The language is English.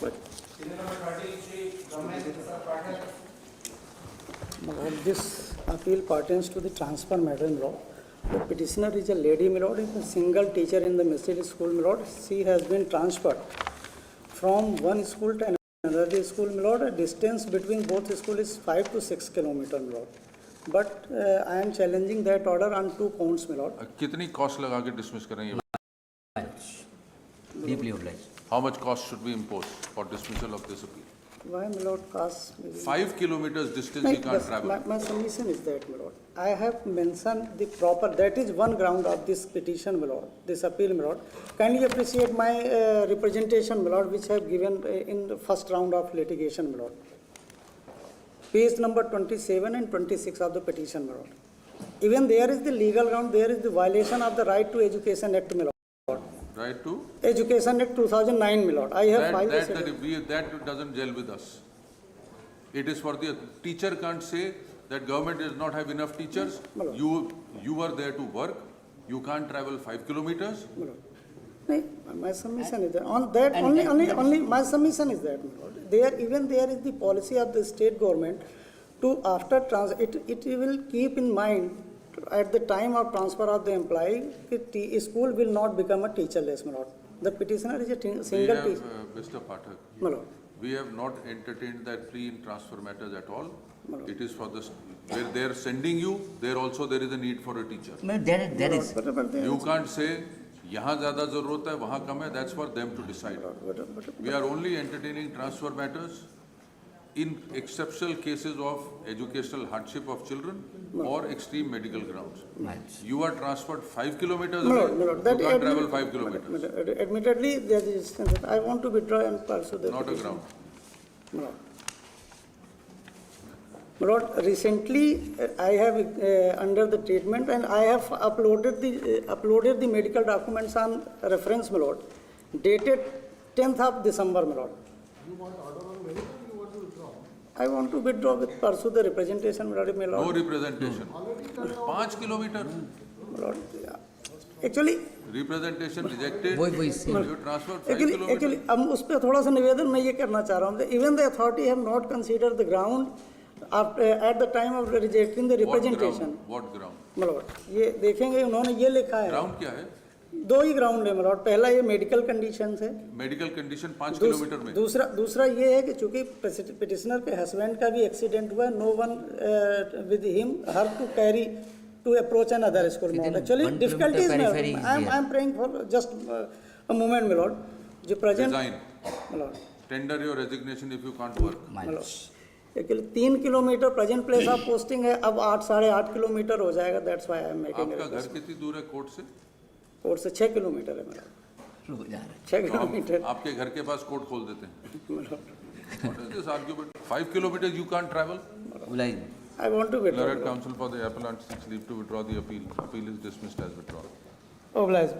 But this appeal pertains to the transfer matter, my lord. The petitioner is a lady, my lord, is a single teacher in the Mercedes school, my lord. She has been transferred from one school to another school, my lord. A distance between both schools is 5 to 6 kilometers, my lord. But I am challenging that order on 2 counts, my lord. कितनी cost लगा के dismiss करेंगे? Deeply obliged. How much cost should be imposed for dismissal of this appeal? Why, my lord, cost? 5 kilometers distance you can't travel. My submission is that, my lord. I have mentioned the proper, that is one ground of this petition, my lord, this appeal, my lord. Kindly appreciate my representation, my lord, which I have given in the first round of litigation, my lord. Page number 27 and 26 of the petition, my lord. Even there is the legal ground, there is the violation of the Right to Education Act, my lord. Right to? Education Act 2009, my lord. I have filed this. That doesn't gel with us. It is for the teacher can't say that government does not have enough teachers. You are there to work. You can't travel 5 kilometers. My submission is that. On that, only my submission is that, my lord. There is the policy of the state government to after it will keep in mind at the time of transfer of the employee, school will not become a teacherless, my lord. The petitioner is a single teacher. Mr. Pathak, My lord. we have not entertained that plea in transfer matters at all. It is for this, where they are sending you, there also there is a need for a teacher. There is. You can't say, यहाँ ज़्यादा ज़रूरत है, वहाँ कम है. That's for them to decide. We are only entertaining transfer matters in exceptional cases of educational hardship of children or extreme medical grounds. You are transferred 5 kilometers away, you can't travel 5 kilometers. Admittedly, there is, I want to withdraw and pursue the Not a petition. ground. My lord, recently I have under the treatment and I have uploaded the medical documents on reference, my lord, dated 10th of December, my lord. You want order on medical or you want to withdraw? I want to withdraw with pursue the representation, my lord. No representation. 5 kilometers. My lord, yeah. Actually, Representation rejected. You transferred 5 kilometers. actually, हम उस पे थोड़ा सा निवेदन मैं ये करना चाह रहा हूँ. Even the authority have not considered the ground at the time of rejecting the representation. What ground? My lord, ये देखेंगे उन्होंने ये लिखा है. Ground क्या है? 2 ही ग्राउंड है, my lord. पहला ये मेडिकल कंडीशन है. मेडिकल कंडीशन 5 किलोमीटर में. दूसरा ये है कि चूंकि पिटिशनर के हस्बैंड का भी एक्सीडेंट हुआ, no one with him her to carry to approach an other school. Actually difficulties में I am praying for just a moment, my lord. जो present, my lord, tender your resignation if you can't work. my lord. Actually 3 kilometre present place of posting है, अब 8-8.5 kilometre हो जाएगा. That's why I am making. आपका घर कितनी दूर है कोर्ट से? कोर्ट से 6 किलोमीटर है, my lord. 6 किलोमीटर. आपके घर के पास कोर्ट खोल देते हैं. What is this argument? 5 kilometers you can't travel. I want to withdraw. Lord counsel for the appellant seeks leave to withdraw the appeal. Appeal is dismissed as withdrawn. Obliged.